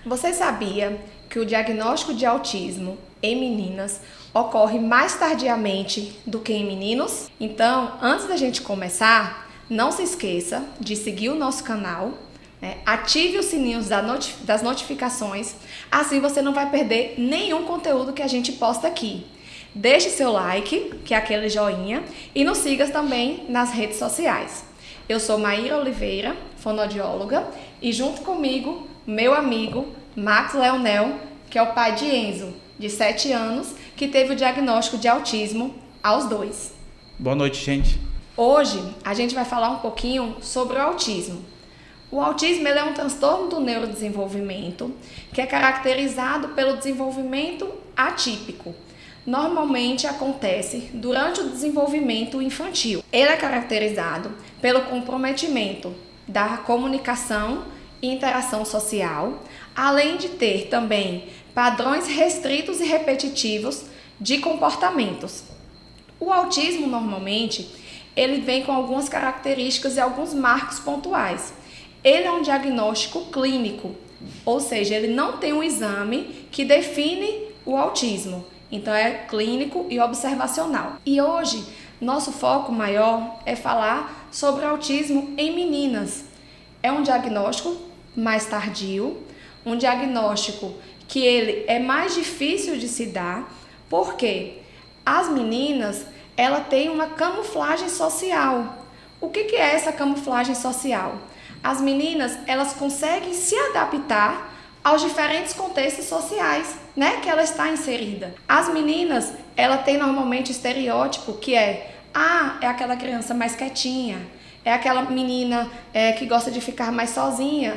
Você sabia que o diagnóstico de autismo em meninas ocorre mais tardiamente do que em meninos? Então, antes da gente começar, não se esqueça de seguir o nosso canal, né? Ative os sininhos das notificações, assim você não vai perder nenhum conteúdo que a gente posta aqui. Deixe seu like, que é aquele joinha, e nos siga também nas redes sociais. Eu sou Maíra Oliveira, fonoaudióloga, e junto comigo, meu amigo Max Leonel, que é o pai de Enzo, de 7 anos, que teve o diagnóstico de autismo aos 2. Boa noite, gente. Hoje a gente vai falar um pouquinho sobre o autismo. O autismo ele é um transtorno do neurodesenvolvimento que é caracterizado pelo desenvolvimento atípico. Normalmente acontece durante o desenvolvimento infantil. Ele é caracterizado pelo comprometimento da comunicação e interação social, além de ter também padrões restritos e repetitivos de comportamentos. O autismo normalmente ele vem com algumas características e alguns marcos pontuais. Ele é um diagnóstico clínico, ou seja, ele não tem um exame que define o autismo. Então é clínico e observacional. E hoje, nosso foco maior é falar sobre autismo em meninas. É um diagnóstico mais tardio, um diagnóstico que ele é mais difícil de se dar, porque as meninas, ela tem uma camuflagem social. O que é essa camuflagem social? As meninas, elas conseguem se adaptar aos diferentes contextos sociais, né, que ela está inserida. As meninas, ela tem normalmente o estereótipo que é aquela criança mais quietinha, é aquela menina que gosta de ficar mais sozinha.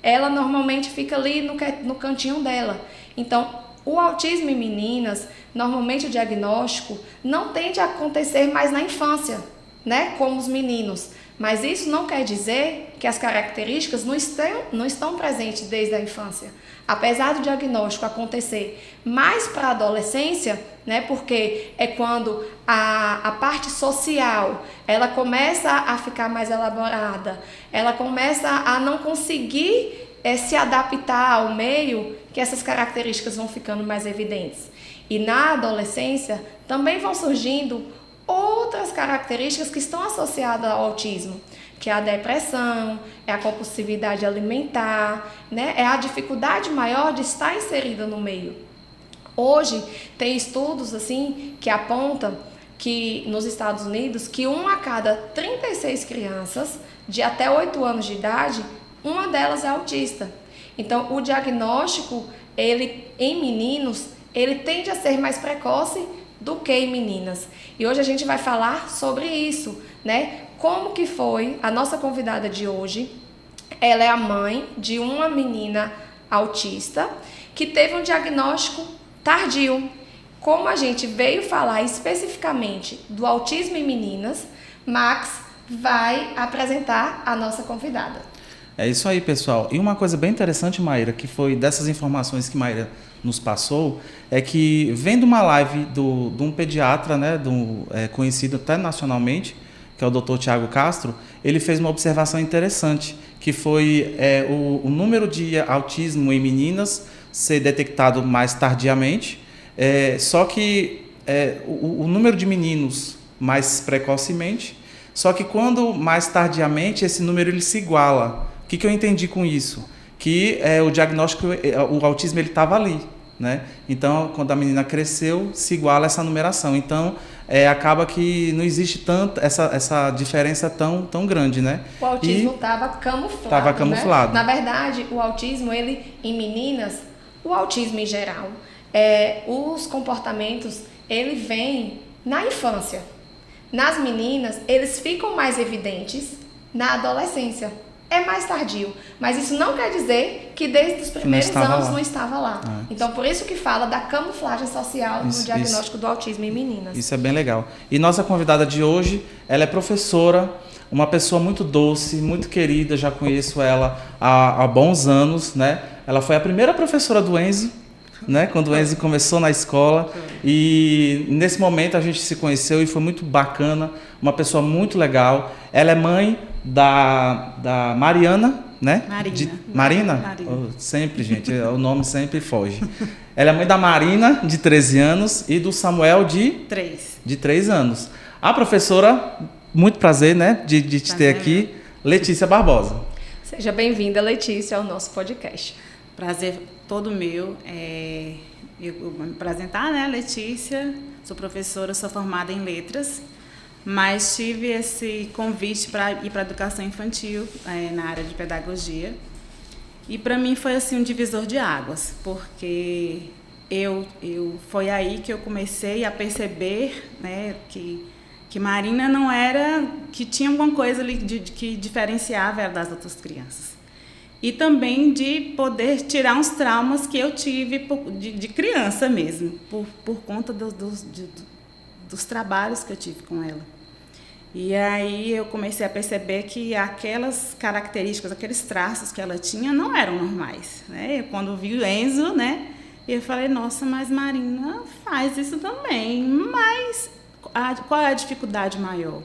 Ela normalmente fica ali no cantinho dela. Então, o autismo em meninas, normalmente o diagnóstico não tende a acontecer mais na infância, né, como os meninos. Mas isso não quer dizer que as características não estão presentes desde a infância. Apesar do diagnóstico acontecer mais para a adolescência, né, porque é quando a parte social ela começa a ficar mais elaborada, ela começa a não conseguir se adaptar ao meio, que essas características vão ficando mais evidentes. E na adolescência também vão surgindo outras características que estão associadas ao autismo, que é a depressão, é a compulsividade alimentar, né? É a dificuldade maior de estar inserida no meio. Hoje tem estudos assim que apontam que nos Estados Unidos que 1 a cada 36 crianças de até 8 anos de idade, uma delas é autista. Então o diagnóstico, ele em meninos, ele tende a ser mais precoce do que em meninas. E hoje a gente vai falar sobre isso, né? Como que foi a nossa convidada de hoje? Ela é a mãe de uma menina autista que teve um diagnóstico tardio. Como a gente veio falar especificamente do autismo em meninas, Max vai apresentar a nossa convidada. É isso aí, pessoal. E uma coisa bem interessante, Maíra, que foi dessas informações que Maíra nos passou, é que vendo uma live de um pediatra, né, conhecido até nacionalmente, que é o Dr. Tiago Castro, ele fez uma observação interessante, que foi o número de autismo em meninas ser detectado mais tardiamente, só que o número de meninos mais precocemente, só que quando mais tardiamente esse número ele se iguala. O que eu entendi com isso? Que o diagnóstico, o autismo ele estava ali, né? Então, quando a menina cresceu, se iguala essa numeração. Então, acaba que não existe tanto essa diferença tão grande, né? O autismo estava camuflado. Estava camuflado. Né? Na verdade, o autismo, ele em meninas, o autismo em geral, os comportamentos, ele vem na infância. Nas meninas, eles ficam mais evidentes na adolescência. É mais tardio, mas isso não quer dizer que desde os primeiros anos não estava lá. Então, por isso que fala da camuflagem social no diagnóstico do autismo em meninas. Isso é bem legal. E nossa convidada de hoje, ela é professora, uma pessoa muito doce, muito querida, já conheço ela há bons anos, né? Ela foi a primeira professora do Enzo, né? Quando o Enzo começou na escola, e nesse momento a gente se conheceu e foi muito bacana, uma pessoa muito legal. Ela é mãe da Mariana, né? Marina. Marina? Marina. Oh, sempre, gente, o nome sempre foge. Ela é mãe da Marina, de 13 anos, e do Samuel, de 3 anos. A professora, muito prazer, né, de te ter aqui, Letícia Barbosa. Seja bem-vinda, Letícia, ao nosso podcast. Prazer todo meu. Eu vou me apresentar, né, Letícia, sou professora, sou formada em letras, mas tive esse convite para ir para a educação infantil na área de pedagogia. E para mim foi assim um divisor de águas, porque foi aí que eu comecei a perceber, né, que Marina não era, que tinha alguma coisa ali que diferenciava ela das outras crianças. E também de poder tirar uns traumas que eu tive de criança mesmo, por conta dos trabalhos que eu tive com ela. E aí eu comecei a perceber que aquelas características, aqueles traços que ela tinha não eram normais, né? Quando eu vi o Enzo, né, eu falei, nossa, mas Marina faz isso também. Mas qual é a dificuldade maior?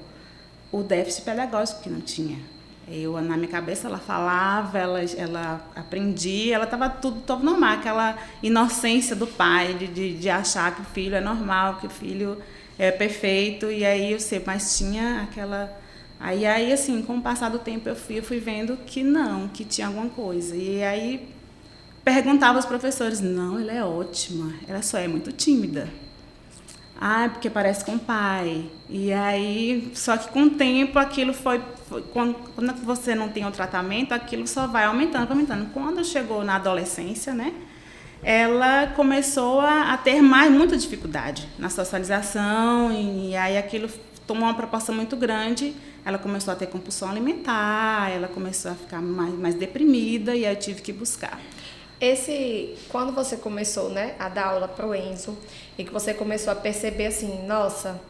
O déficit pedagógico que não tinha. Na minha cabeça, ela falava, ela aprendia, ela estava tudo normal, aquela inocência do pai de achar que o filho é normal, que o filho é perfeito, e aí eu sei, mas tinha aquela... Aí assim, com o passar do tempo, eu fui vendo que não, que tinha alguma coisa. E aí perguntava aos professores, não, ela é ótima, ela só é muito tímida. Porque parece com o pai. E aí, só que com o tempo, aquilo quando você não tem o tratamento, aquilo só vai aumentando. Quando chegou na adolescência, né, ela começou a ter muita dificuldade na socialização, e aí aquilo tomou uma proporção muito grande. Ela começou a ter compulsão alimentar, ela começou a ficar mais deprimida, e aí eu tive que buscar. Quando você começou, né, a dar aula para o Enzo, e que você começou a perceber assim, nossa,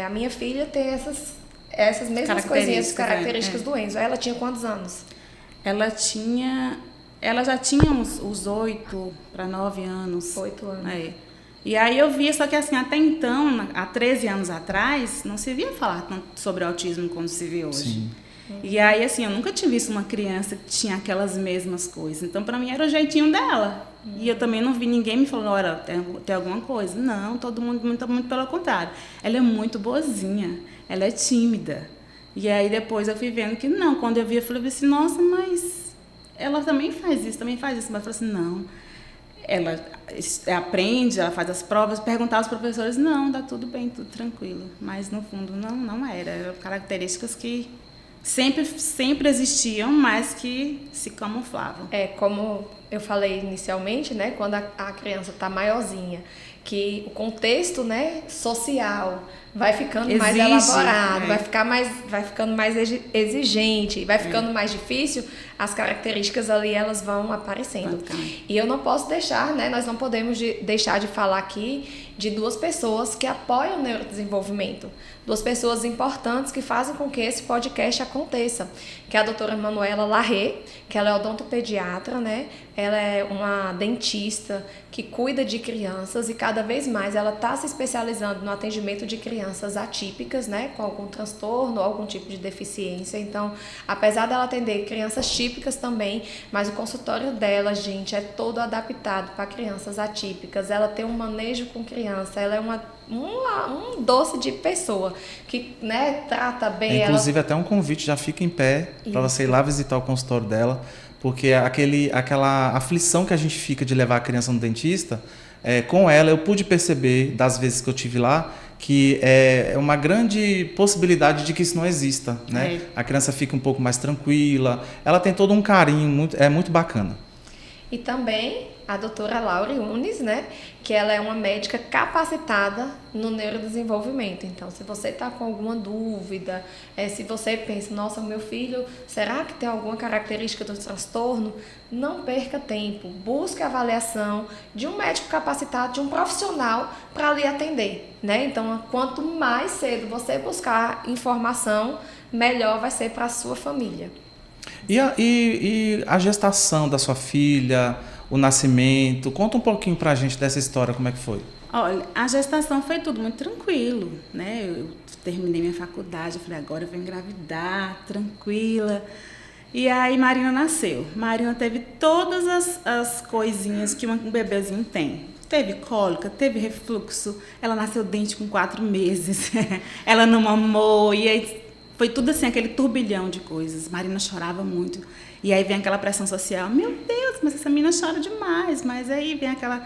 a minha filha tem essas mesmas coisinhas, características do Enzo. Ela tinha quantos anos? Ela já tinha uns 8 para 9 anos. 8 anos. E aí eu via, só que assim, até então, há 13 anos atrás, não se via falar tanto sobre autismo como se vê hoje. Sim. E aí, assim, eu nunca tinha visto uma criança que tinha aquelas mesmas coisas. Então, para mim, era o jeitinho dela. E eu também não vi ninguém me falando, olha, tem alguma coisa. Não, todo mundo, muito pelo contrário. Ela é muito boazinha, ela é tímida. E aí, depois, eu fui vendo que não. Quando eu vi, eu falei assim, nossa, mas ela também faz isso. Mas eu falei assim, não. Ela aprende, ela faz as provas, perguntar aos professores, não, dá tudo bem, tudo tranquilo. Mas, no fundo, não era. Eram características que sempre existiam, mas que se camuflavam. Como eu falei inicialmente, né, quando a criança está maiorzinha, que o contexto, né, social vai ficando mais elaborado, vai ficando mais exigente, vai ficando mais difícil, as características ali elas vão aparecendo. E eu não posso deixar, né, nós não podemos deixar de falar aqui de duas pessoas que apoiam o neurodesenvolvimento, duas pessoas importantes que fazem com que esse podcast aconteça, que é a doutora Manuela Larré, que ela é odontopediatra, né? Ela é uma dentista que cuida de crianças e cada vez mais ela está se especializando no atendimento de crianças atípicas, né? Com algum transtorno ou algum tipo de deficiência. Então, apesar dela atender crianças típicas também, mas o consultório dela, gente, é todo adaptado para crianças atípicas. Ela tem um manejo com criança, ela é um doce de pessoa que, né, trata bem. Inclusive, até um convite já fica em pé para você ir lá visitar o consultório dela, porque aquela aflição que a gente fica de levar a criança no dentista, com ela eu pude perceber, das vezes que eu tive lá, que é uma grande possibilidade de que isso não exista, né? A criança fica um pouco mais tranquila, ela tem todo um carinho, é muito bacana. E também a doutora Laura Unes, né, que ela é uma médica capacitada no neurodesenvolvimento. Então, se você está com alguma dúvida, se você pensa, nossa, meu filho, será que tem alguma característica do transtorno? Não perca tempo, busque a avaliação de um médico capacitado, de um profissional para lhe atender, né? Então, quanto mais cedo você buscar informação, melhor vai ser para a sua família. E a gestação da sua filha, o nascimento, conta um pouquinho pra gente dessa história, como é que foi? Olha, a gestação foi tudo muito tranquilo, né? Eu terminei minha faculdade, eu falei, agora eu vou engravidar, tranquila. E aí Marina nasceu. Marina teve todas as coisinhas que um bebezinho tem. Teve cólica, teve refluxo, ela nasceu dente com 4 meses, ela não mamou, e aí foi tudo assim, aquele turbilhão de coisas. Marina chorava muito. E aí vem aquela pressão social, meu Deus, mas essa menina chora demais, mas aí vem aquela...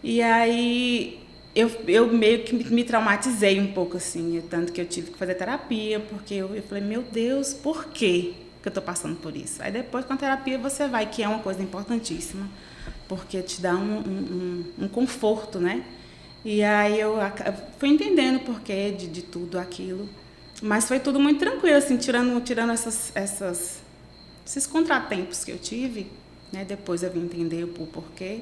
E aí eu meio que me traumatizei um pouco, assim, tanto que eu tive que fazer terapia, porque eu falei, meu Deus, por quê que eu estou passando por isso? Aí depois com a terapia você vai, que é uma coisa importantíssima, porque te dá um conforto, né? E aí eu fui entendendo o porquê de tudo aquilo, mas foi tudo muito tranquilo, assim, tirando esses contratempos que eu tive, né? Depois eu vim entender o porquê.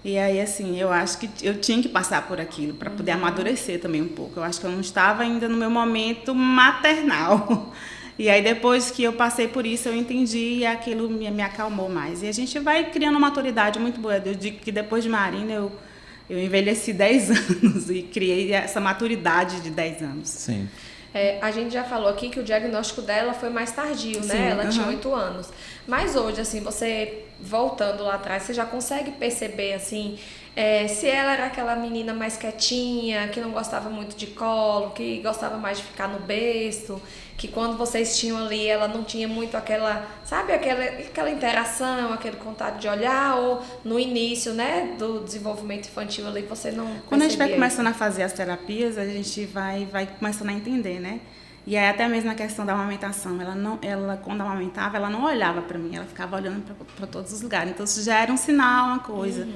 E aí, assim, eu acho que eu tinha que passar por aquilo para poder amadurecer também um pouco. Eu acho que eu não estava ainda no meu momento maternal. E aí, depois que eu passei por isso, eu entendi e aquilo me acalmou mais. E a gente vai criando uma maturidade muito boa. Eu digo que depois de Marina, eu envelheci 10 anos e criei essa maturidade de 10 anos. Sim. A gente já falou aqui que o diagnóstico dela foi mais tardio, né? Sim, Ela tinha 8 anos. Mas hoje, assim, você voltando lá atrás, você já consegue perceber, assim, se ela era aquela menina mais quietinha, que não gostava muito de colo, que gostava mais de ficar no berço, que quando vocês tinham ali, ela não tinha muito aquela, sabe, aquela interação, aquele contato de olhar, ou no início, né, do desenvolvimento infantil ali, você não percebia. Quando a gente vai começando a fazer as terapias, a gente vai começando a entender, né? E aí até mesmo na questão da amamentação, ela quando amamentava, ela não olhava para mim, ela ficava olhando para todos os lugares. Então isso já era um sinal, uma coisa.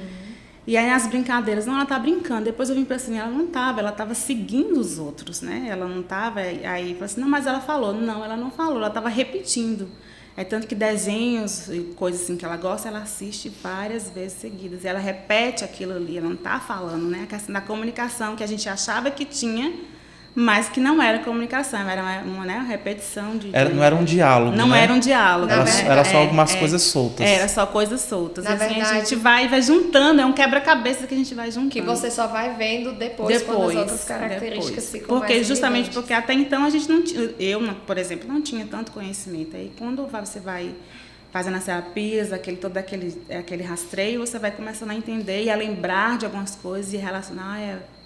E aí as brincadeiras, não, ela tá brincando. Depois eu vim para assim, ela não tava, ela tava seguindo os outros, né? Ela não tava, aí eu falei assim, não, mas ela falou. Não, ela não falou, ela tava repetindo. É tanto que desenhos e coisas assim que ela gosta, ela assiste várias vezes seguidas. E ela repete aquilo ali, ela não tá falando, né? A questão da comunicação que a gente achava que tinha, mas que não era comunicação, era uma repetição de... Não era um diálogo, Não né? era um diálogo. Era só algumas coisas soltas. Era só coisas soltas. Na assim, verdade, a gente vai juntando, é um quebra-cabeça que a gente vai juntando. Que você só vai vendo depois quando as outras características ficam porque mais justamente evidentes. porque até então a gente não tinha... Eu, por exemplo, não tinha tanto conhecimento. Aí quando você vai fazendo as terapias, todo aquele rastreio, você vai começando a entender e a lembrar de algumas coisas e relacionar...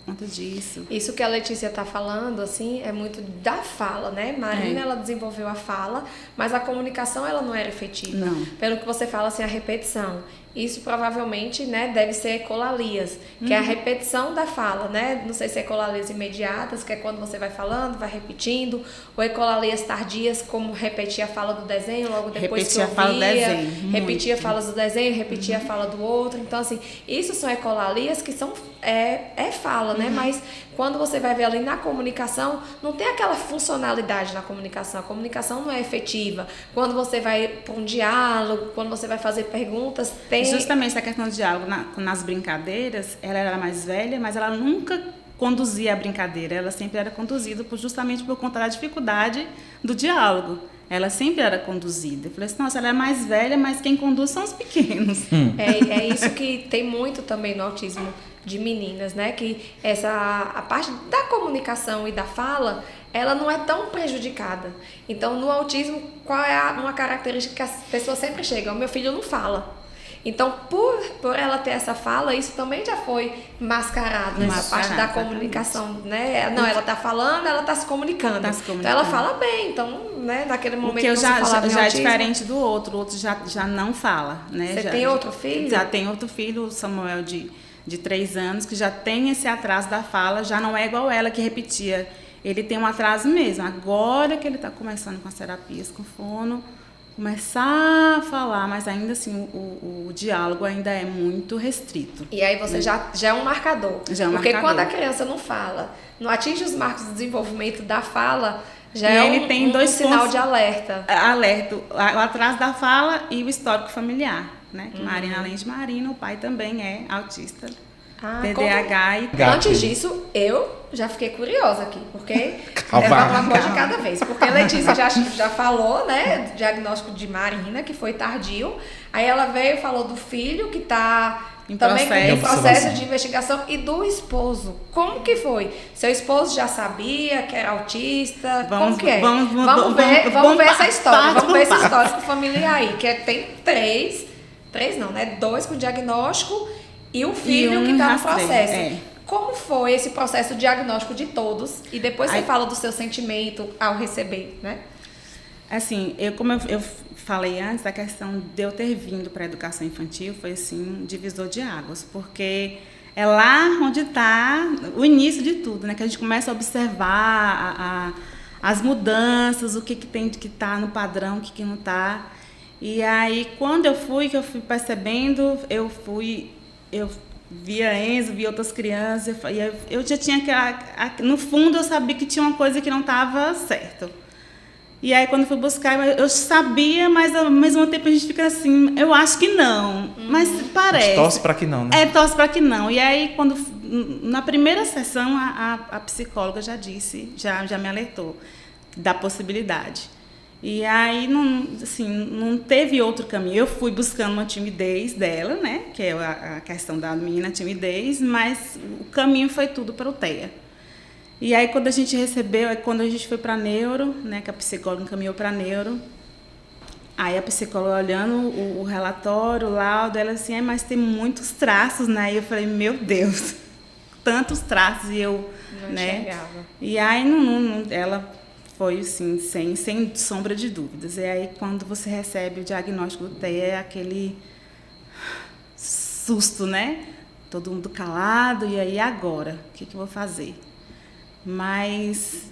por conta disso. Isso que a Letícia está falando, assim, é muito da fala, né? Marina, ela desenvolveu a fala, mas a comunicação, ela não era efetiva. Não. Pelo que você fala, assim, a repetição. Isso provavelmente, né, deve ser ecolalias, que é a repetição da fala, né? Não sei se é ecolalias imediatas, que é quando você vai falando, vai repetindo, ou ecolalias tardias, como repetir a fala do desenho logo depois repetir que a fala do ouvia, desenho, repetir a muito. fala do desenho, repetir a fala do outro. Então, assim, isso são ecolalias que são fala, né? Mas quando você vai ver ali na comunicação, não tem aquela funcionalidade na comunicação. A comunicação não é efetiva. Quando você vai para um diálogo, quando você vai fazer perguntas, tem... Justamente essa questão do diálogo nas brincadeiras, ela era mais velha, mas ela nunca conduzia a brincadeira. Ela sempre era conduzida justamente por conta da dificuldade do diálogo. Ela sempre era conduzida. Eu falei assim, nossa, ela é mais velha, mas quem conduz são os pequenos. É isso que tem muito também no autismo de meninas, né? Que a parte da comunicação e da fala, ela não é tão prejudicada. Então, no autismo, qual é uma característica que as pessoas sempre chegam? O meu filho não fala. Então, por ela ter essa fala, isso também já foi mascarado nessa parte da comunicação, né? Não, ela tá falando, ela tá se comunicando. Então, ela fala bem. Então, né, naquele momento que eu já é diferente do outro. O outro já não fala, né? Você tem outro filho? Já tem outro filho, o Samuel, de 3 anos, que já tem esse atraso da fala, já não é igual ela, que repetia. Ele tem um atraso mesmo. Agora que ele está começando com as terapias com fono, começar a falar, mas ainda assim o diálogo ainda é muito restrito. E aí você já é um marcador. Já é um Porque marcador. quando a criança não fala, não atinge os marcos de desenvolvimento da fala, já e é ele tem dois sinal pontos, de alerta. Alerta, o atraso da fala e o histórico familiar, né? Que Marina, além de Marina, o pai também é autista. TDAH e TEA. Antes disso, eu já fiquei curiosa aqui, porque vamos uma coisa de cada vez. Porque a Letícia já falou, né, diagnóstico de Marina, que foi tardio. Aí ela veio e falou do filho, que está também em processo de investigação, e do esposo. Como que foi? Seu esposo já sabia que era autista? Como que é? Vamos ver essa história. Vamos ver esse histórico familiar aí, que tem dois com diagnóstico e o filho que está no processo. Como foi esse processo diagnóstico de todos? E depois você fala do seu sentimento ao receber, né? Assim, como eu falei antes, a questão de eu ter vindo para a educação infantil foi assim, um divisor de águas, porque é lá onde está o início de tudo, né? Que a gente começa a observar as mudanças, o que tem que estar no padrão, o que não está. E aí, quando eu fui percebendo, eu via Enzo, via outras crianças, eu já tinha no fundo eu sabia que tinha uma coisa que não estava certa. E aí quando fui buscar, eu sabia, mas ao mesmo tempo a gente fica assim, eu acho que não, mas parece. Torce para que não, né? Torce para que não. E aí na primeira sessão a psicóloga já disse, já me alertou da possibilidade. E aí não teve outro caminho. Eu fui buscando uma timidez dela, né? Que é a questão da menina timidez, mas o caminho foi tudo para o TEA. E aí quando a gente quando a gente foi para neuro, né? Que a psicóloga encaminhou para neuro. Aí a psicóloga olhando o relatório, o laudo, ela assim, mas tem muitos traços, né? E eu falei, meu Deus, tantos traços, e eu, não né? Enxergava. E aí ela foi assim, sem sombra de dúvidas. E aí, quando você recebe o diagnóstico do TEA, é aquele susto, né? Todo mundo calado, e aí agora? O que eu vou fazer? Mas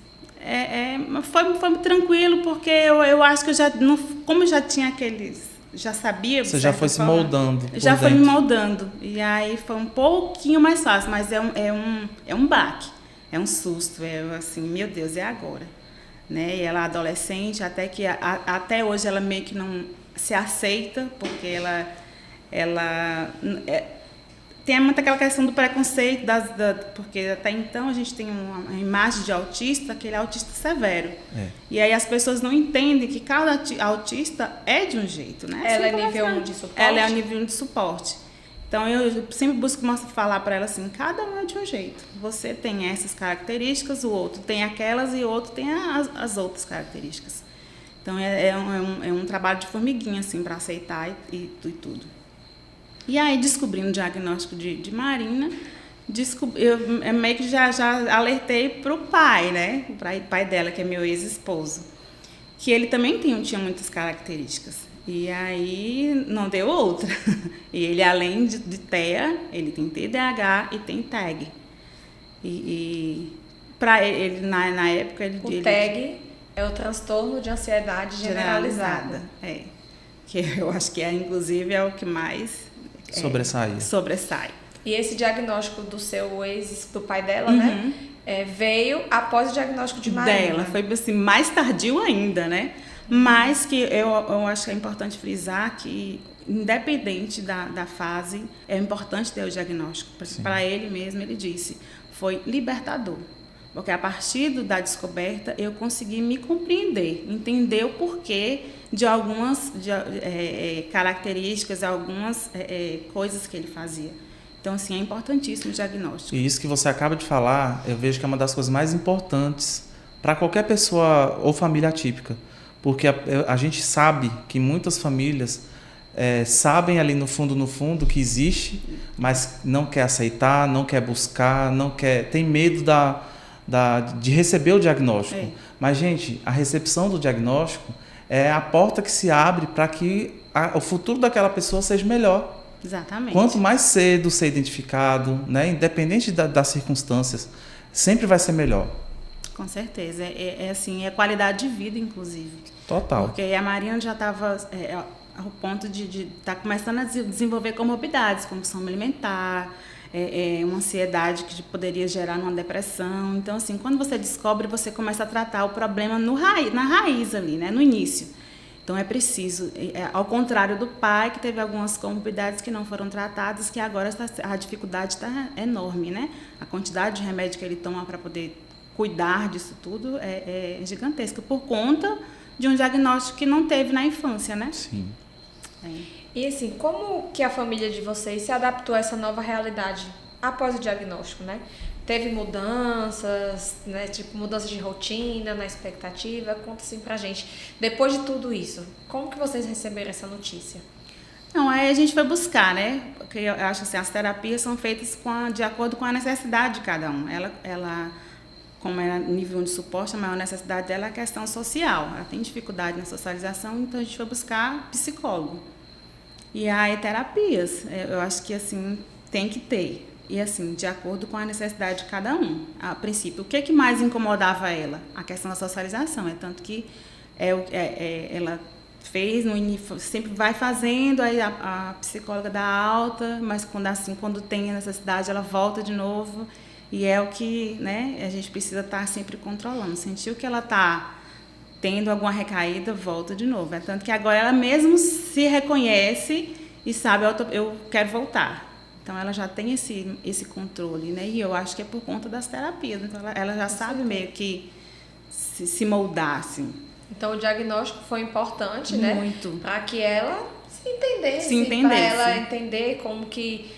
foi tranquilo, porque eu acho que eu já, como eu já tinha já sabia. Você já foi se moldando. Já foi me moldando. E aí foi um pouquinho mais fácil, mas é um baque, é um susto, assim, meu Deus, é agora. Né? E ela é adolescente, até hoje ela meio que não se aceita, porque ela tem muito aquela questão do preconceito, porque até então a gente tem uma imagem de autista, aquele autista severo. E aí as pessoas não entendem que cada autista é de um jeito, né? Ela é nível 1 de suporte? Ela é nível 1 de suporte. Então, eu sempre busco falar para ela assim, cada um é de um jeito. Você tem essas características, o outro tem aquelas e o outro tem as outras características. Então, é um trabalho de formiguinha, assim, para aceitar e tudo. E aí, descobrindo o diagnóstico de Marina, eu meio que já alertei para o pai, né? O pai dela, que é meu ex-esposo, que ele também tinha muitas características. E aí não deu outra. E ele, além de TEA, ele tem TDAH e tem TAG. E para ele, na época... O TAG é o transtorno de ansiedade generalizada. Que eu acho que, inclusive, é o que mais... sobressai. E esse diagnóstico do seu ex, do pai dela, né? Veio após o diagnóstico de Marina. Dela, foi assim, mais tardio ainda, né? Mas que eu acho que é importante frisar que, independente da fase, é importante ter o diagnóstico. Para ele mesmo, ele disse, foi libertador. Porque a partir da descoberta, eu consegui me compreender, entender o porquê de algumas características, algumas coisas que ele fazia. Então, assim, é importantíssimo o diagnóstico. E isso que você acaba de falar, eu vejo que é uma das coisas mais importantes para qualquer pessoa ou família atípica. Porque a gente sabe que muitas famílias sabem ali no fundo que existe, mas não quer aceitar, não quer buscar, tem medo de receber o diagnóstico. Mas, gente, a recepção do diagnóstico é a porta que se abre para que o futuro daquela pessoa seja melhor. Exatamente. Quanto mais cedo ser identificado, né, independente das circunstâncias, sempre vai ser melhor. Com certeza. Assim, é qualidade de vida, inclusive. Total. Porque a Marina já estava ao ponto de estar começando a desenvolver comorbidades, como sono alimentar, uma ansiedade que poderia gerar uma depressão. Então, assim, quando você descobre, você começa a tratar o problema na raiz ali, né, no início. Então é preciso, ao contrário do pai, que teve algumas comorbidades que não foram tratadas, que agora a dificuldade está enorme, né? A quantidade de remédio que ele toma para poder cuidar disso tudo é gigantesca, por conta de um diagnóstico que não teve na infância, né? Sim. E assim, como que a família de vocês se adaptou a essa nova realidade após o diagnóstico, né? Teve mudanças, né? Tipo, mudanças de rotina, na expectativa? Conta assim pra gente. Depois de tudo isso, como que vocês receberam essa notícia? Não, aí a gente foi buscar, né? Porque eu acho assim, as terapias são feitas de acordo com a necessidade de cada um. Ela como é nível de suporte, a maior necessidade dela é a questão social. Ela tem dificuldade na socialização, então a gente foi buscar psicólogo. E aí terapias, eu acho que assim, tem que ter. E assim, de acordo com a necessidade de cada um. A princípio, o que mais incomodava ela? A questão da socialização. É tanto que ela fez, no início, sempre vai fazendo, aí a psicóloga dá alta, mas quando tem a necessidade, ela volta de novo. E é o que, né, a gente precisa estar sempre controlando. Sentiu que ela está tendo alguma recaída, volta de novo. É tanto que agora ela mesmo se reconhece e sabe, eu quero voltar. Então ela já tem esse controle, né? E eu acho que é por conta das terapias. Então ela já sabe meio que se moldar, assim. Então o diagnóstico foi importante, né? Muito. Para que ela se entendesse. Para ela entender como que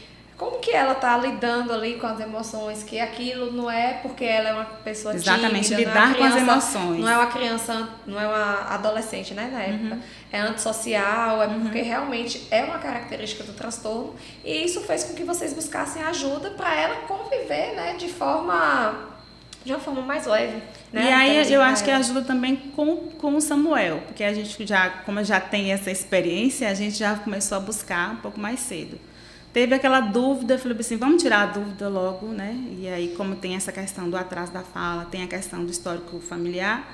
ela está lidando ali com as emoções, que aquilo não é porque ela é uma pessoa tímida. Exatamente, lidar com as emoções. Não é uma criança, não é uma adolescente, né, na época. É antissocial, é porque realmente é uma característica do transtorno. E isso fez com que vocês buscassem ajuda para ela conviver, né, de uma forma mais leve. Né? E aí eu acho que ajuda também com o Samuel, porque a gente como já tem essa experiência, a gente já começou a buscar um pouco mais cedo. Teve aquela dúvida, falei assim, vamos tirar a dúvida logo, né? E aí, como tem essa questão do atraso da fala, tem a questão do histórico familiar,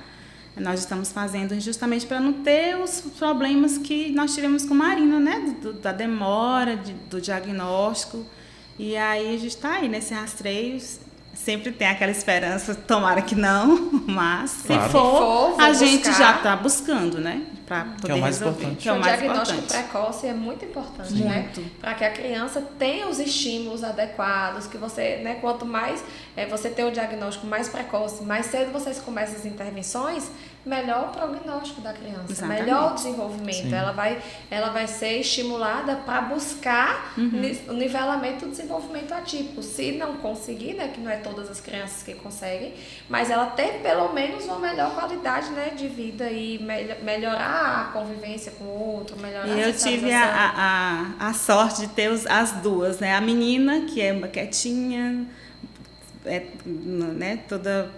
nós estamos fazendo justamente para não ter os problemas que nós tivemos com Marina, né? Da demora, do diagnóstico. E aí a gente está aí nesse rastreio. Sempre tem aquela esperança, tomara que não, mas claro. se for a gente buscar. já está buscando, né? Para poder que é o mais resolver. importante. Que é o diagnóstico precoce é muito importante, né? Para que a criança tenha os estímulos adequados, que você, né, quanto mais você tem o diagnóstico mais precoce, mais cedo vocês começam as intervenções, melhor o prognóstico da criança, exatamente. Melhor o desenvolvimento. Ela vai ser estimulada para buscar o nivelamento do desenvolvimento atípico. Se não conseguir, né, que não é todas as crianças que conseguem, mas ela ter pelo menos uma melhor qualidade, né, de vida e melhorar a convivência com o outro, melhorar e a eu tive a sorte de ter as duas, né? A menina, que é uma quietinha, né, toda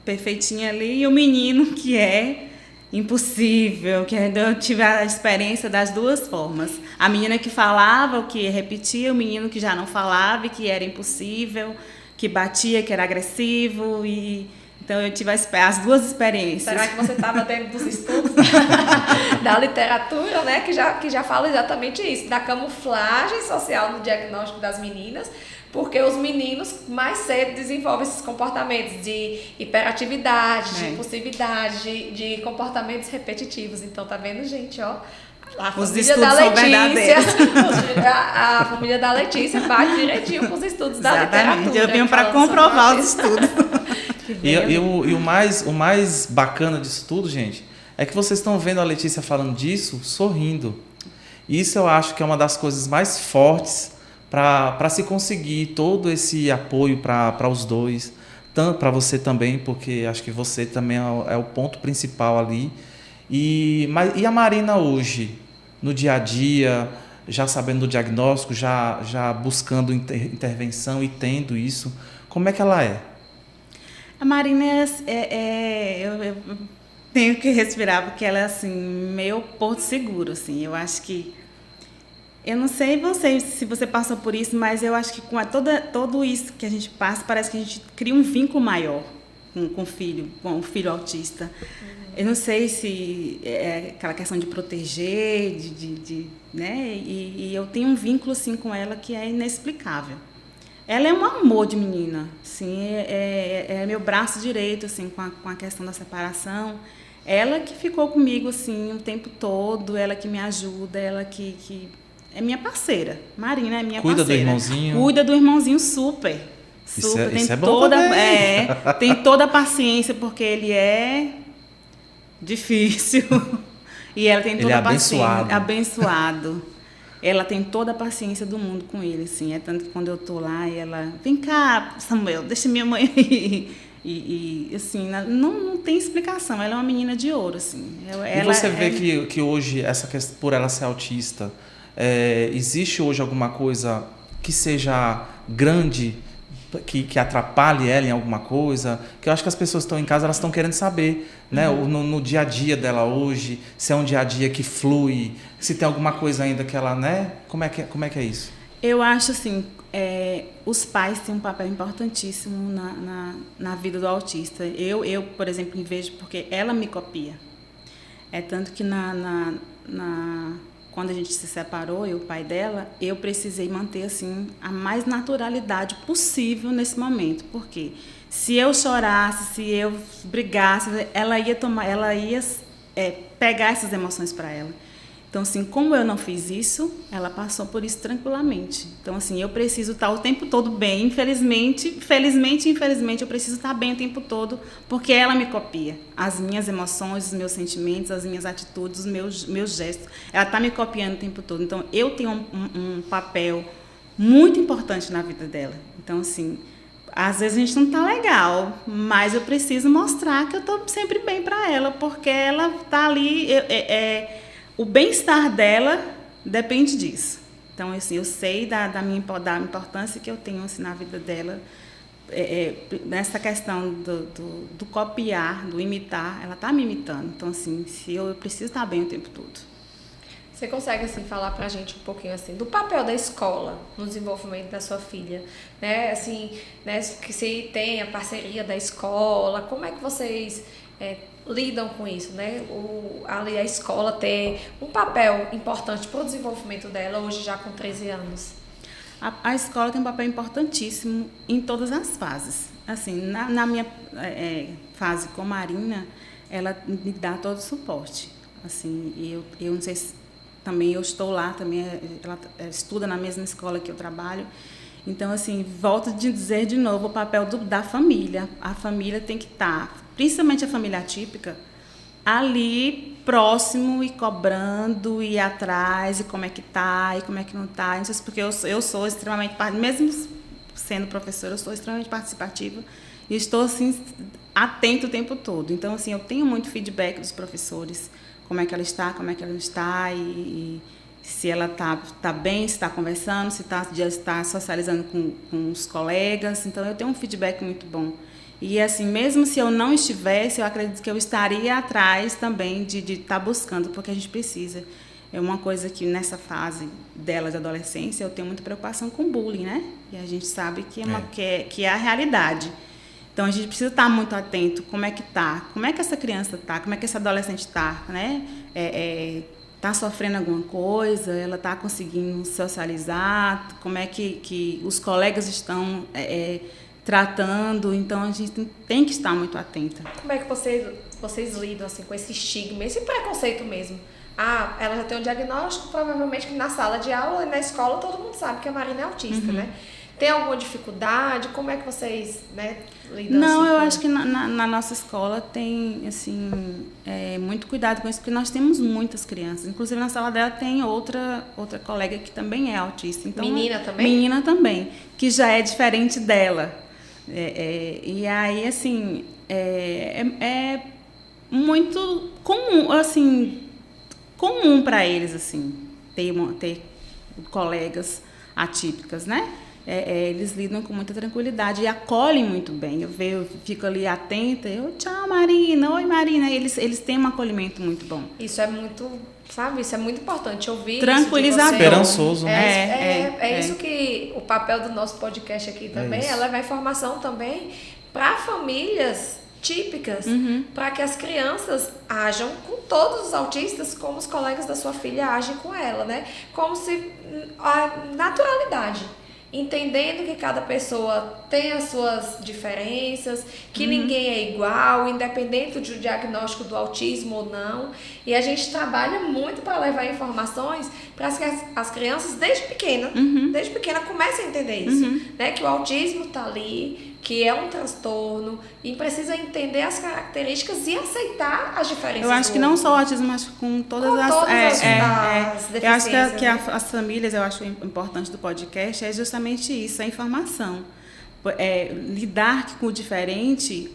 perfeitinha ali, e o menino, que é impossível, que eu tive a experiência das duas formas. A menina que falava, o que repetia, o menino que já não falava e que era impossível, que batia, que era agressivo, então eu tive as duas experiências. Será que você estava dentro dos estudos da literatura, né, que já fala exatamente isso, da camuflagem social no diagnóstico das meninas, porque os meninos mais cedo desenvolvem esses comportamentos de hiperatividade, de impulsividade, de comportamentos repetitivos. Então, tá vendo, gente, ó? Os estudos são verdadeiros. A família da Letícia bate direitinho com os estudos da literatura. Eu venho para comprovar os estudos. E o mais bacana disso tudo, gente, é que vocês estão vendo a Letícia falando disso sorrindo. Isso eu acho que é uma das coisas mais fortes para se conseguir todo esse apoio para os dois, tanto para você também, porque acho que você também é o ponto principal ali. E a Marina hoje, no dia a dia, já sabendo do diagnóstico, já buscando intervenção e tendo isso, como é que ela é? A Marina eu tenho que respirar, porque ela é assim, meu porto seguro, assim. Eu acho que eu não sei se você passou por isso, mas eu acho que com todo isso que a gente passa, parece que a gente cria um vínculo maior com o filho autista. Eu não sei se é aquela questão de proteger, né? E eu tenho um vínculo assim com ela que é inexplicável. Ela é um amor de menina, assim, é meu braço direito, assim, com a questão da separação. ela que ficou comigo, assim, o tempo todo, ela que me ajuda, ela que é minha parceira. Marina é minha Cuida parceira. do irmãozinho. Cuida do irmãozinho super. Isso Super. é bom também. Tem toda a paciência, porque ele é difícil. E ela tem toda Ele é a paciência. abençoado. Abençoado. Ela tem toda a paciência do mundo com ele, assim. É tanto que quando eu tô lá, ela... Vem cá, Samuel, deixa minha mãe aí. E assim, não tem explicação. Ela é uma menina de ouro, assim. E você vê que hoje, essa questão, por ela ser autista, existe hoje alguma coisa que seja grande, que atrapalhe ela em alguma coisa? Que eu acho que as pessoas que estão em casa, elas estão querendo saber, né? No dia a dia dela hoje, se é um dia a dia que flui, se tem alguma coisa ainda que ela, né? Como é que é isso? Eu acho assim, os pais têm um papel importantíssimo na vida do autista. Eu, por exemplo, me vejo porque ela me copia. É tanto que quando a gente se separou, eu e o pai dela, eu precisei manter assim a mais naturalidade possível nesse momento. Porque se eu chorasse, se eu brigasse, ela ia pegar essas emoções para ela. Então, assim, como eu não fiz isso, ela passou por isso tranquilamente. Então, assim, eu preciso estar o tempo todo bem. Infelizmente, eu preciso estar bem o tempo todo, porque ela me copia. As minhas emoções, os meus sentimentos, as minhas atitudes, os meus gestos. Ela está me copiando o tempo todo. Então, eu tenho um papel muito importante na vida dela. Então, assim, às vezes a gente não está legal, mas eu preciso mostrar que eu estou sempre bem para ela, porque ela está ali... O bem-estar dela depende disso. Então, assim, eu sei da importância que eu tenho assim, na vida dela. Nessa questão do copiar, do imitar, ela está me imitando. Então, assim, eu preciso estar bem o tempo todo. Você consegue, assim, falar pra gente um pouquinho, assim, do papel da escola no desenvolvimento da sua filha, né? Assim, né, que se tem a parceria da escola, como é que vocês lidam com isso, né? Ali a escola ter um papel importante para o desenvolvimento dela, hoje já com 13 anos. A escola tem um papel importantíssimo em todas as fases. Assim, na minha fase com Marina, ela me dá todo o suporte. Assim, eu não sei se também eu estou lá, também ela estuda na mesma escola que eu trabalho. Então, assim, volto a dizer de novo o papel da família. A família tem que estar, principalmente a família atípica, ali próximo e cobrando, e atrás, e como é que tá, e como é que não tá. Não sei se porque eu sou extremamente, mesmo sendo professora, eu sou extremamente participativa e estou, assim, atenta o tempo todo. Então, assim, eu tenho muito feedback dos professores, como é que ela está, como é que ela não está, e se ela tá bem, se está conversando, se já está socializando com os colegas. Então, eu tenho um feedback muito bom. E, assim, mesmo se eu não estivesse, eu acredito que eu estaria atrás também de estar buscando, porque a gente precisa. É uma coisa que, nessa fase dela de adolescência, eu tenho muita preocupação com bullying, né? E a gente sabe que é a realidade. Então, a gente precisa estar muito atento. Como é que tá? Como é que essa criança tá? Como é que essa adolescente tá, né? Está sofrendo alguma coisa, ela está conseguindo socializar, como é que os colegas estão tratando. Então, a gente tem que estar muito atenta. Como é que vocês lidam assim, com esse estigma, esse preconceito mesmo? Ah, ela já tem um diagnóstico, provavelmente que na sala de aula e na escola todo mundo sabe que a Marina é autista, né? Tem alguma dificuldade? Como é que vocês, né, lidam? Não, assim, eu acho que na nossa escola tem, assim, muito cuidado com isso, porque nós temos muitas crianças. Inclusive, na sala dela tem outra colega que também é autista. Então, menina também? Menina também, que já é diferente dela. E aí, assim, é muito comum, assim, comum para eles, assim, ter colegas atípicas, né? Eles lidam com muita tranquilidade e acolhem muito bem. Eu fico ali atenta, tchau, Marina, oi, Marina. Eles têm um acolhimento muito bom. Isso é muito, sabe, isso é muito importante ouvir. Tranquilizador. Esperançoso, né? É isso que o papel do nosso podcast aqui também é levar informação também para famílias típicas, para que as crianças ajam com todos os autistas como os colegas da sua filha agem com ela, né? Como se a naturalidade. entendendo que cada pessoa tem as suas diferenças, que ninguém é igual, independente do diagnóstico do autismo ou não. E a gente trabalha muito para levar informações para que as crianças, desde pequena comecem a entender isso, né? Que o autismo está ali, que é um transtorno, e precisa entender as características e aceitar as diferenças. Eu acho que não só o autismo, mas com todas as deficiências. Eu acho que as famílias, eu acho importante do podcast é justamente isso, a informação. Lidar com o diferente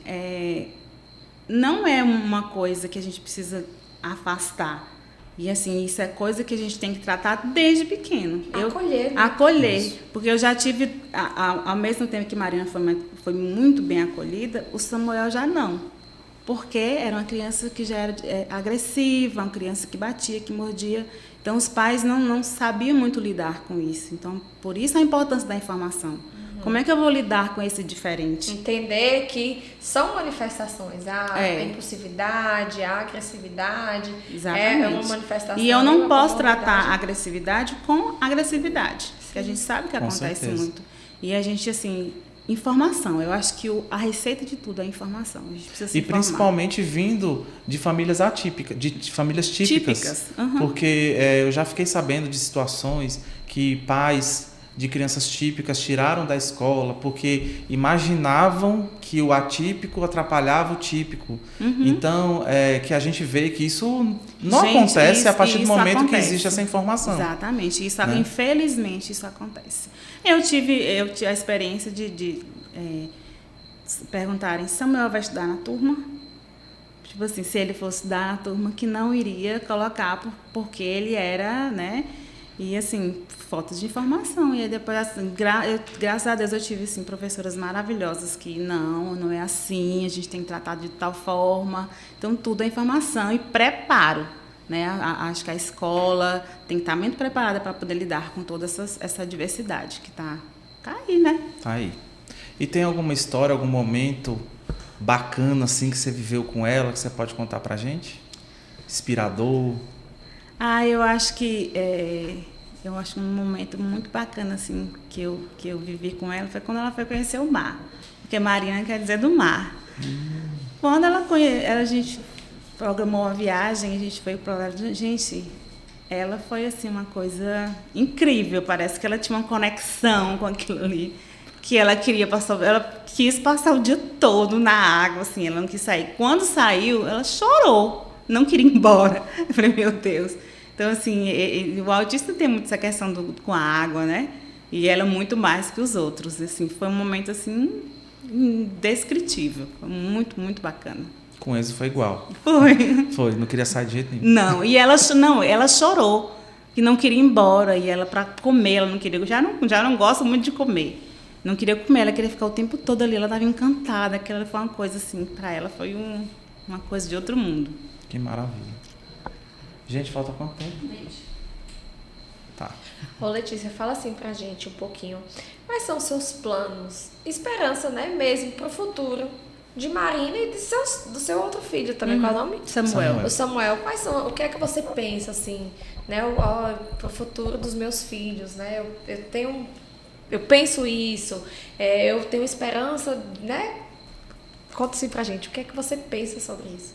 não é uma coisa que a gente precisa afastar. E assim, isso é coisa que a gente tem que tratar desde pequeno. Acolher. Porque eu já tive, ao mesmo tempo que Marina foi muito bem acolhida, o Samuel já não. Porque era uma criança que já era agressiva, uma criança que batia, que mordia. Então, os pais não sabiam muito lidar com isso. Então, por isso a importância da informação. Como é que eu vou lidar com esse diferente? Entender que são manifestações. A impulsividade, a agressividade. Exatamente. É uma manifestação. E eu não posso tratar a agressividade com agressividade. Porque a gente sabe que acontece muito. E a gente, assim, informação. Eu acho que a receita de tudo é informação. A gente precisa se informar. Principalmente vindo de famílias atípicas, de famílias típicas. Porque eu já fiquei sabendo de situações que pais de crianças típicas tiraram da escola porque imaginavam que o atípico atrapalhava o típico. Então, que a gente vê que isso não acontece a partir do momento que existe essa informação. Exatamente. Isso, né? Infelizmente, isso acontece. Eu tive a experiência de perguntarem: Samuel vai estudar na turma? Tipo assim, se ele fosse estudar na turma, que não iria colocar porque ele era, né? E, assim, falta de informação. E aí depois, assim, graças a Deus, eu tive, assim, professoras maravilhosas que não é assim, a gente tem que tratar de tal forma. Então, tudo é informação e preparo, né? Acho que a escola tem que estar muito preparada para poder lidar com toda essa diversidade que tá aí, né? Tá aí. E tem alguma história, algum momento bacana, assim, que você viveu com ela, que você pode contar pra gente? Inspirador? Eu acho que um momento muito bacana assim que eu vivi com ela foi quando ela foi conhecer o mar, porque Mariana quer dizer do mar. Quando a gente programou uma viagem, a gente foi para lá, gente, ela foi assim uma coisa incrível, parece que ela tinha uma conexão com aquilo ali, que ela quis passar o dia todo na água, assim, ela não quis sair. Quando saiu, ela chorou. Não queria ir embora. Eu falei, meu Deus. Então, assim, o autista tem muito essa questão com a água, né? E ela muito mais que os outros. Assim, foi um momento, assim, indescritível. Foi muito, muito bacana. Com eles foi igual. Foi, não queria sair de jeito nenhum. Não, e ela chorou, que não queria ir embora. E ela, para comer, ela não queria. Já não gosta muito de comer. Não queria comer, ela queria ficar o tempo todo ali. Ela estava encantada. Aquela foi uma coisa, assim, para ela foi uma coisa de outro mundo. Que maravilha. Gente, falta quanto tempo? 20. Tá. Ô Letícia, fala assim pra gente um pouquinho. Quais são os seus planos? Esperança, né, mesmo, pro futuro de Marina e do seu outro filho também. Qual é o nome? Samuel. O Samuel. O que é que você pensa, assim, né, pro futuro dos meus filhos, né? Eu penso isso, eu tenho esperança, né? Conta assim pra gente, o que é que você pensa sobre isso?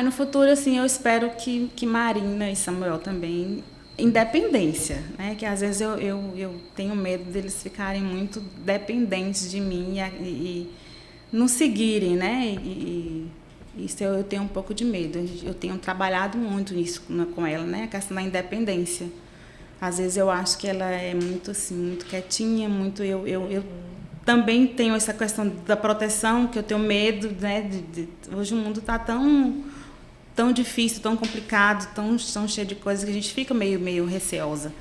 No futuro, assim, eu espero que Marina e Samuel também, independência, né? Que às vezes eu tenho medo deles ficarem muito dependentes de mim e não seguirem, né? E isso eu tenho um pouco de medo. Eu tenho trabalhado muito nisso com ela, né? A questão da independência. Às vezes eu acho que ela é muito, assim, muito quietinha, muito... Eu também tenho essa questão da proteção, que eu tenho medo, né? Hoje o mundo está tão difícil, tão complicado, tão cheio de coisas que a gente fica meio receosa.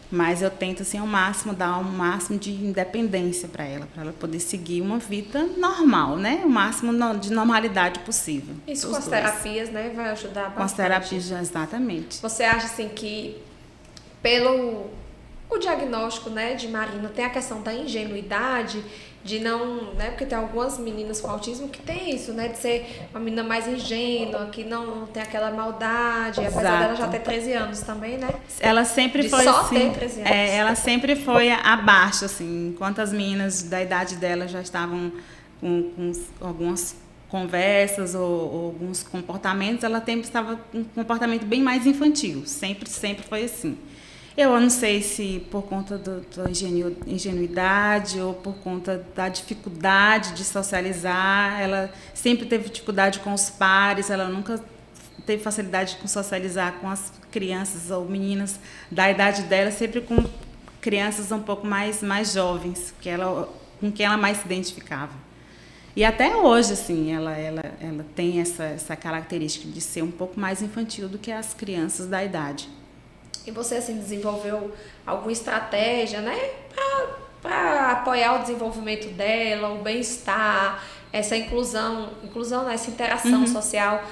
Mas eu tento, assim, ao máximo, dar o máximo de independência para ela poder seguir uma vida normal, né? O máximo de normalidade possível. Isso com as terapias, né? Vai ajudar bastante. Com as terapias, exatamente. Você acha, assim, que pelo o diagnóstico, né, de Marina tem a questão da ingenuidade, de não, né, porque tem algumas meninas com autismo que tem isso, né, de ser uma menina mais ingênua, que não tem aquela maldade, apesar dela já ter 13 anos também, né? Ela sempre de foi só assim, ter 13 anos. ela sempre foi abaixo, assim, enquanto as meninas da idade dela já estavam com algumas conversas ou alguns comportamentos, ela sempre estava com um comportamento bem mais infantil, sempre foi assim. Eu não sei se por conta da ingenuidade ou por conta da dificuldade de socializar, ela sempre teve dificuldade com os pares, ela nunca teve facilidade com socializar com as crianças ou meninas da idade dela, sempre com crianças um pouco mais jovens, com quem ela mais se identificava. E até hoje, assim, ela tem essa característica de ser um pouco mais infantil do que as crianças da idade. E você, assim, desenvolveu alguma estratégia, né, para apoiar o desenvolvimento dela, o bem-estar, essa inclusão, né, essa interação social?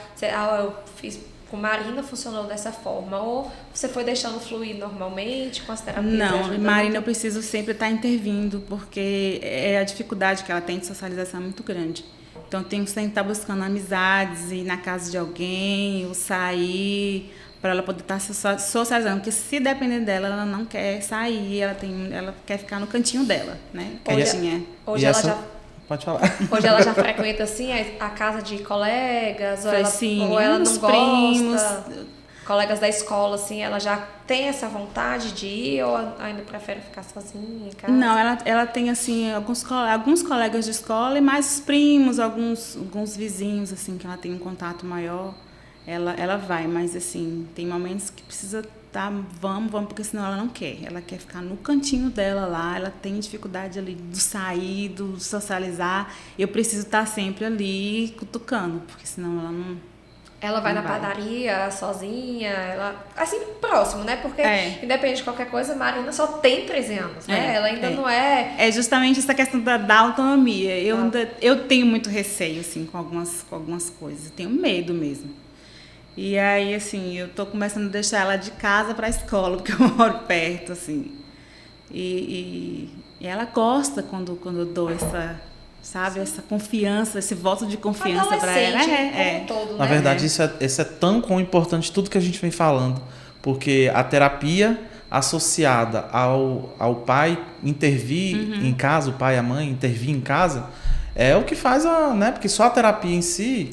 Eu fiz com Marina, funcionou dessa forma? Ou você foi deixando fluir normalmente com as terapias? Não, Marina, eu preciso sempre estar intervindo, porque a dificuldade que ela tem de socialização é muito grande. Então, eu tenho que sempre estar buscando amizades, ir na casa de alguém, ou sair, para ela poder estar socializando, porque se depender dela, ela não quer sair, ela quer ficar no cantinho dela, né? Hoje ela já... Pode falar. Hoje ela já frequenta, assim, a casa de colegas? Ou ela não primos. gosta? Colegas da escola, assim, ela já tem essa vontade de ir ou ainda prefere ficar sozinha em casa? Não, ela tem, assim, alguns colegas de escola e mais os primos, alguns vizinhos, assim, que ela tem um contato maior. Ela vai, mas assim, tem momentos que precisa vamos, porque senão ela não quer. Ela quer ficar no cantinho dela lá, ela tem dificuldade ali do sair, do socializar. Eu preciso estar sempre ali cutucando, porque senão ela não... Ela vai na padaria sozinha, assim, próximo, né? Porque, independente de qualquer coisa, a Marina só tem 13 anos, né? Ela ainda não é... É justamente essa questão da autonomia. Eu tenho muito receio, assim, com algumas coisas. Eu tenho medo mesmo. E aí, assim, eu tô começando a deixar ela de casa para a escola, porque eu moro perto, assim. E ela gosta quando eu dou essa confiança, esse voto de confiança para ela. Como todo, Na né? verdade, isso é tão importante, tudo que a gente vem falando, porque a terapia associada ao pai intervir em casa, o pai e a mãe intervir em casa, é o que faz né? Porque só a terapia em si,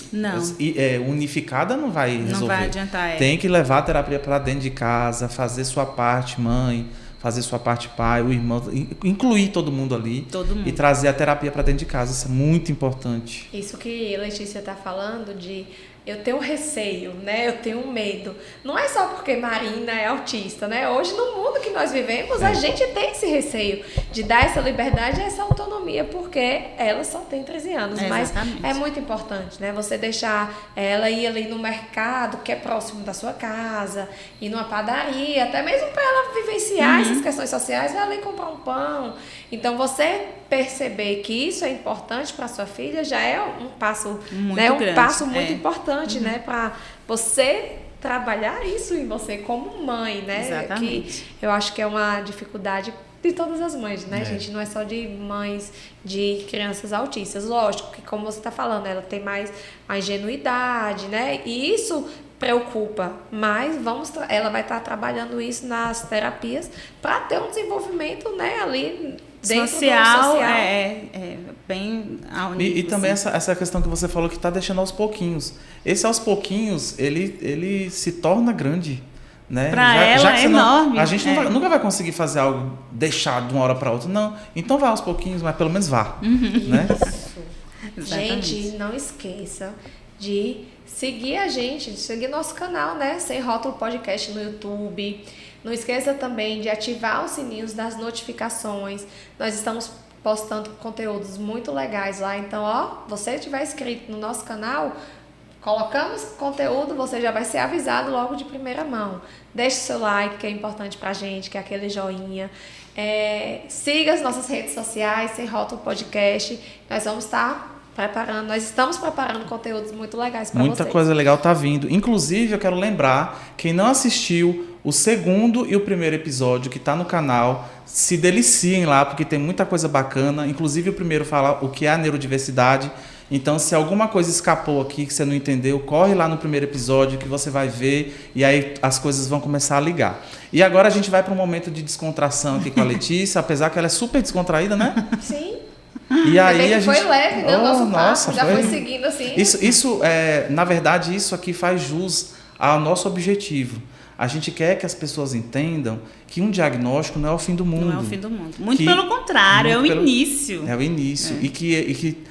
unificada, não vai resolver. Não vai adiantar. Tem que levar a terapia para dentro de casa, fazer sua parte, mãe, fazer sua parte, pai, o irmão, incluir todo mundo ali. Todo mundo. E trazer a terapia para dentro de casa. Isso é muito importante. Isso que a Letícia está falando de... Eu tenho receio, né? Eu tenho medo. Não é só porque Marina é autista, né? Hoje, no mundo que nós vivemos, a gente tem esse receio de dar essa liberdade e essa autonomia, porque ela só tem 13 anos. Mas é muito importante, né? Você deixar ela ir ali no mercado, que é próximo da sua casa, ir numa padaria, até mesmo para ela vivenciar essas questões sociais, ela ir comprar um pão. Então, você perceber que isso é importante para sua filha já é um passo muito grande, passo muito importante, né, para você trabalhar isso em você como mãe, né? Exatamente. Que eu acho que é uma dificuldade de todas as mães, né, gente? Não é só de mães de crianças autistas. Lógico que, como você está falando, ela tem mais a ingenuidade, né? E isso preocupa, mas ela vai estar trabalhando isso nas terapias para ter um desenvolvimento, né, ali dentro social, do social. Bem ao nível. E também essa questão que você falou que está deixando aos pouquinhos. Esse aos pouquinhos, ele se torna grande, né? Para ela é enorme. A gente nunca vai conseguir fazer algo deixar de uma hora para outra, não. Então vai aos pouquinhos, mas pelo menos vá. Né? Isso. Gente, não esqueça de seguir a gente, de seguir nosso canal, né? Sem Rótulo Podcast no YouTube. Não esqueça também de ativar os sininhos das notificações. Nós estamos postando conteúdos muito legais lá. Então, você estiver inscrito no nosso canal, colocamos conteúdo, você já vai ser avisado logo de primeira mão. Deixe seu like, que é importante pra gente, que é aquele joinha. Siga as nossas redes sociais, Sem Rótulo Podcast. Nós vamos estar Nós estamos preparando conteúdos muito legais para vocês. Muita coisa legal tá vindo. Inclusive, eu quero lembrar, quem não assistiu o segundo e o primeiro episódio que tá no canal, se deliciem lá, porque tem muita coisa bacana. Inclusive, o primeiro fala o que é a neurodiversidade. Então, se alguma coisa escapou aqui, que você não entendeu, corre lá no primeiro episódio que você vai ver e aí as coisas vão começar a ligar. E agora a gente vai para um momento de descontração aqui com a Letícia, apesar que ela é super descontraída, né? Sim. E aí a gente... Foi leve, né? O nosso nossa, papo já foi seguindo assim. Isso na verdade, isso aqui faz jus ao nosso objetivo. A gente quer que as pessoas entendam que um diagnóstico não é o fim do mundo. Não é o fim do mundo. Muito pelo contrário, é o início. É o início. E que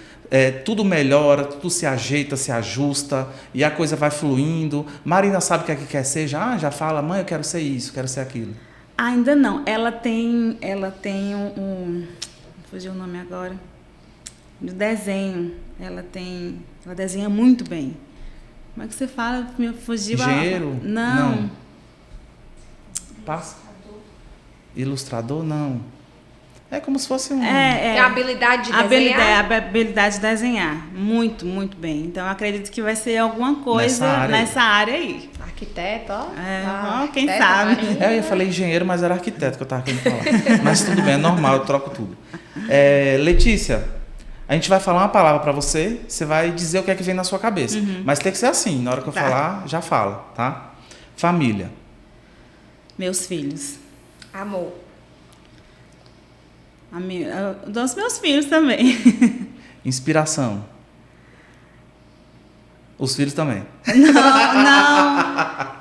tudo melhora, tudo se ajeita, se ajusta, e a coisa vai fluindo. Marina sabe o que é que quer ser? Já fala, mãe, eu quero ser isso, quero ser aquilo. Ainda não. Ela tem fugiu o nome agora, de desenho. Ela desenha muito bem. Como é que você fala? Me fugiu. Engenheiro? Não. Passa. Ilustrador? Não. É como se fosse É a habilidade de desenhar? A habilidade de desenhar. Muito, muito bem. Então, eu acredito que vai ser alguma coisa nessa área aí. Arquiteto, ó. Quem sabe. Eu falei engenheiro, mas era arquiteto que eu estava querendo falar. Mas tudo bem, é normal, eu troco tudo. Letícia, a gente vai falar uma palavra para você, você vai dizer o que é que vem na sua cabeça. Mas tem que ser assim, na hora que eu falar, já fala, tá? Família. Meus filhos. Amor. Dos meus filhos também. Inspiração. Os filhos também. Não.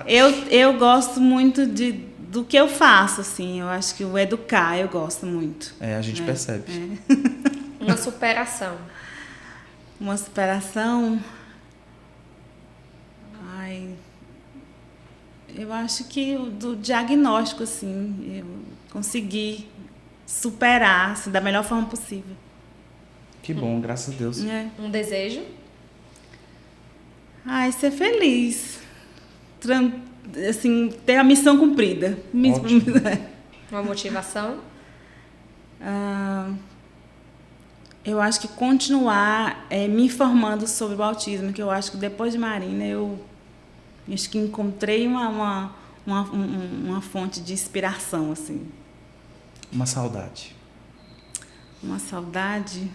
Eu gosto muito do que eu faço, assim. Eu acho que o educar eu gosto muito. A gente percebe. Uma superação. Uma superação. Eu acho que do diagnóstico, assim, eu consegui superar assim, da melhor forma possível. Que bom, graças a Deus. Um desejo? Ser feliz. Assim, ter a missão cumprida. Uma motivação? Eu acho que continuar me informando sobre o autismo, que eu acho que depois de Marina eu acho que encontrei uma fonte de inspiração, assim. Uma saudade. Uma saudade?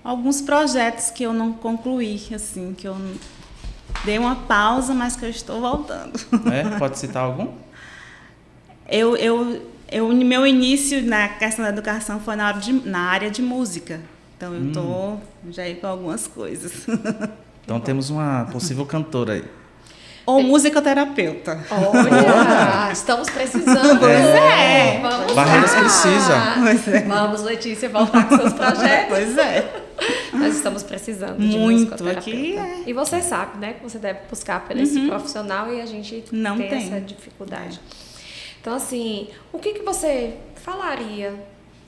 Alguns projetos que eu não concluí, assim, que eu dei uma pausa, mas que eu estou voltando. Pode citar algum? Meu início na questão da educação foi na área de música. Então, eu estou já aí com algumas coisas. Então, temos uma possível cantora aí. Ou musicoterapeuta. Olha, estamos precisando. Vamos Barreiras precisa. Vamos, Letícia, voltar com seus projetos. Pois é. Nós estamos precisando de muito aqui. E você sabe, né, que você deve buscar por esse profissional e a gente não tem essa dificuldade. Então, assim, o que você falaria,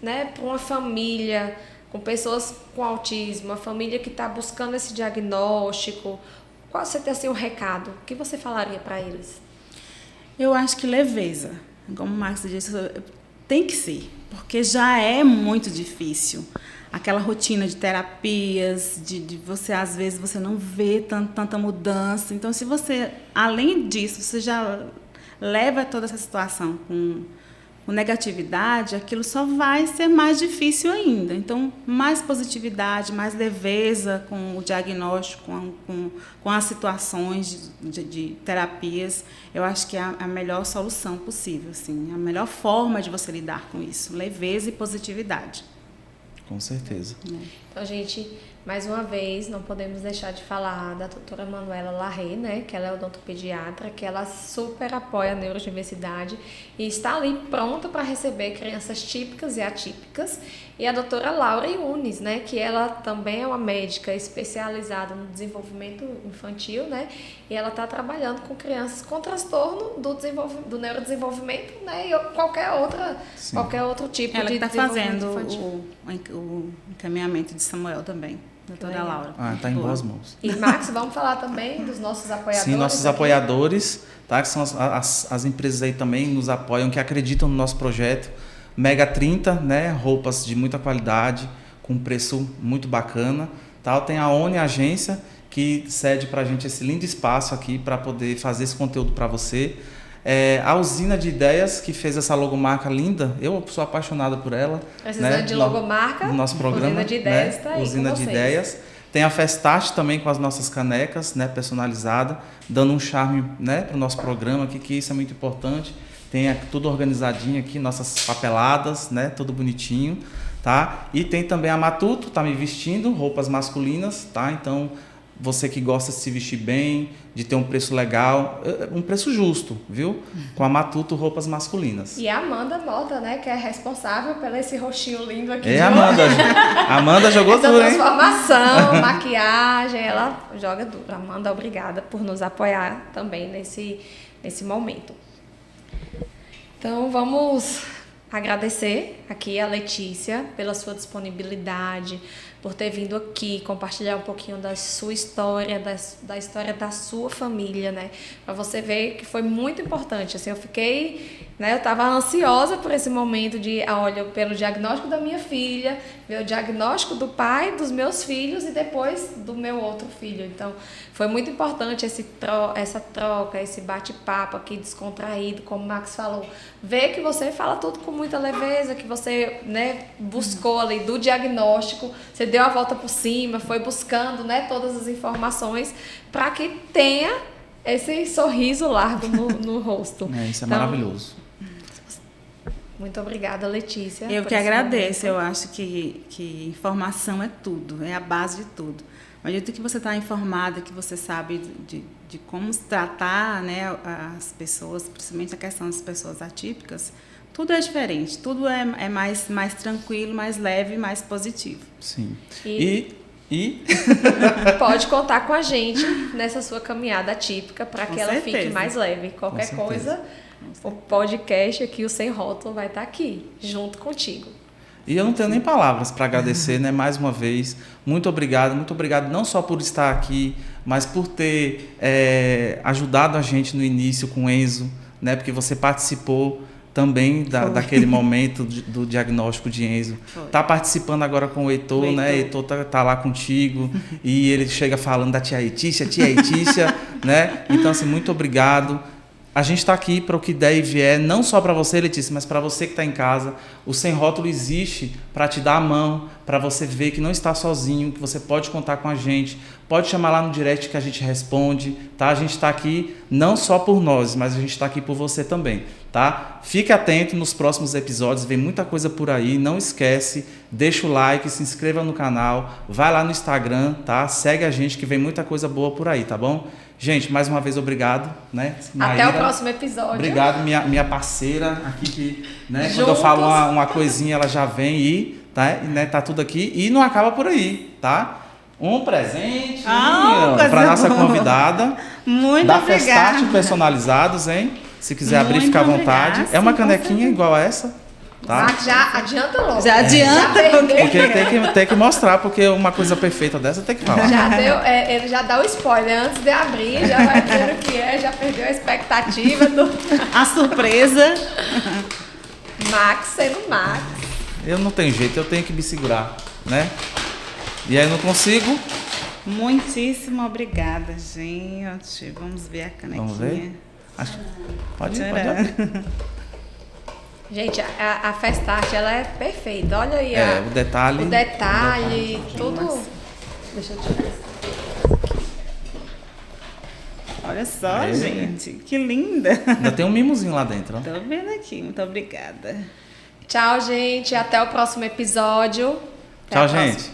né, para uma família com pessoas com autismo, uma família que está buscando esse diagnóstico? Qual você tem assim um recado? O que você falaria para eles? Eu acho que leveza, como o Marcos disse, tem que ser, porque já é muito difícil. Aquela rotina de terapias, de você, às vezes, você não vê tanta mudança. Então, se você, além disso, você já leva toda essa situação com negatividade, aquilo só vai ser mais difícil ainda. Então, mais positividade, mais leveza com o diagnóstico, com as situações de terapias, eu acho que é a melhor solução possível, assim, a melhor forma de você lidar com isso, leveza e positividade. Com certeza. Então, gente, mais uma vez, não podemos deixar de falar da doutora Manuela Larrey, né, que ela é odontopediatra, que ela super apoia a neurodiversidade e está ali pronta para receber crianças típicas e atípicas. E a doutora Laura Yunes, né, que ela também é uma médica especializada no desenvolvimento infantil, né, e ela está trabalhando com crianças com transtorno do neurodesenvolvimento, né, e qualquer outro tipo ela de está desenvolvimento fazendo o encaminhamento de Samuel também. Doutora Laura. Está em boas mãos. E, Max, vamos falar também dos nossos apoiadores? Sim, nossos apoiadores, tá? Que são as empresas aí também nos apoiam, que acreditam no nosso projeto. Mega 30, né? Roupas de muita qualidade, com preço muito bacana. Tal. Tem a ONI Agência, que cede para a gente esse lindo espaço aqui para poder fazer esse conteúdo para você. A Usina de Ideias, que fez essa logomarca linda, eu sou apaixonada por ela. Precisando, né, de logomarca, no nosso programa, Usina de Ideias, né? tá aí Usina com de vocês. Ideias. Tem a Festart também com as nossas canecas, né, personalizada, dando um charme, né, para o nosso programa aqui, que isso é muito importante. Tem tudo organizadinho aqui, nossas papeladas, né, tudo bonitinho, tá? E tem também a Matuto, tá me vestindo, roupas masculinas, tá? Então, você que gosta de se vestir bem, de ter um preço legal, um preço justo, viu? Com a Matuto, roupas masculinas. E a Amanda Mota, né, que é responsável pelo esse rostinho lindo aqui. É, Amanda. Amanda jogou essa tudo, hein? transformação, maquiagem, ela joga duro. Amanda, obrigada por nos apoiar também nesse momento. Então, vamos agradecer aqui a Letícia pela sua disponibilidade, por ter vindo aqui compartilhar um pouquinho da sua história, da história da sua família, né? Para você ver que foi muito importante. Assim, eu fiquei, né? Eu estava ansiosa por esse momento de, olha, pelo diagnóstico da minha filha, ver o diagnóstico do pai dos meus filhos e depois do meu outro filho. Então, foi muito importante essa troca, esse bate-papo aqui descontraído, como o Max falou. Ver que você fala tudo com muita leveza, que você, né, buscou ali do diagnóstico, você deu a volta por cima, foi buscando, né, todas as informações para que tenha esse sorriso largo no rosto. Isso é então, maravilhoso. Muito obrigada, Letícia. Eu que agradeço. Eu acho que informação é tudo, é a base de tudo. Ao jeito que você está informada, que você sabe de como se tratar, né, as pessoas, principalmente a questão das pessoas atípicas, tudo é diferente, tudo é mais tranquilo, mais leve, mais positivo. Sim. E pode contar com a gente nessa sua caminhada atípica para que ela fique mais leve. Qualquer coisa, o podcast aqui, o Sem Rótulo, vai estar aqui, junto contigo. E eu não tenho nem palavras para agradecer, né? Mais uma vez, muito obrigado não só por estar aqui, mas por ter ajudado a gente no início com o Enzo, né? Porque você participou também daquele momento do diagnóstico de Enzo. Está participando agora com o Heitor, né? Heitor tá lá contigo e ele chega falando da tia Letícia, né? Então, assim, muito obrigado. A gente está aqui para o que der e vier, não só para você, Letícia, mas para você que está em casa. O Sem Rótulo existe para te dar a mão, para você ver que não está sozinho, que você pode contar com a gente. Pode chamar lá no direct que a gente responde, tá? A gente está aqui não só por nós, mas a gente está aqui por você também, tá? Fique atento nos próximos episódios, vem muita coisa por aí. Não esquece, deixa o like, se inscreva no canal, vai lá no Instagram, tá? Segue a gente que vem muita coisa boa por aí, tá bom? Gente, mais uma vez, obrigado, né? Maíra, até o próximo episódio. Obrigado, minha parceira aqui, que, né, quando eu falo uma coisinha, ela já vem e tá, né, tá tudo aqui. E não acaba por aí, tá? Um presente para nossa convidada. Muito da obrigada. Festart personalizados, hein? Se quiser abrir, fica à vontade. Obrigada, é uma canequinha igual a essa. Tá? Mas já adianta logo. Já adianta. Porque tem que mostrar, porque uma coisa perfeita dessa tem que falar. Já deu, ele já dá o spoiler antes de abrir, já vai ver o que é, já perdeu a expectativa do A surpresa. Max sendo Max. Eu não tenho jeito, eu tenho que me segurar, né? E aí eu não consigo. Muitíssimo obrigada, gente. Vamos ver a canequinha. Vamos ver? Pode ir. Gente, a Festart, ela é perfeita. Olha aí o detalhe. O detalhe, tudo. Deixa eu tirar isso. Olha só, gente. Que linda. Ainda tem um mimozinho lá dentro. Ó. Tô vendo aqui. Muito obrigada. Tchau, gente. Até o próximo episódio. Tchau, gente.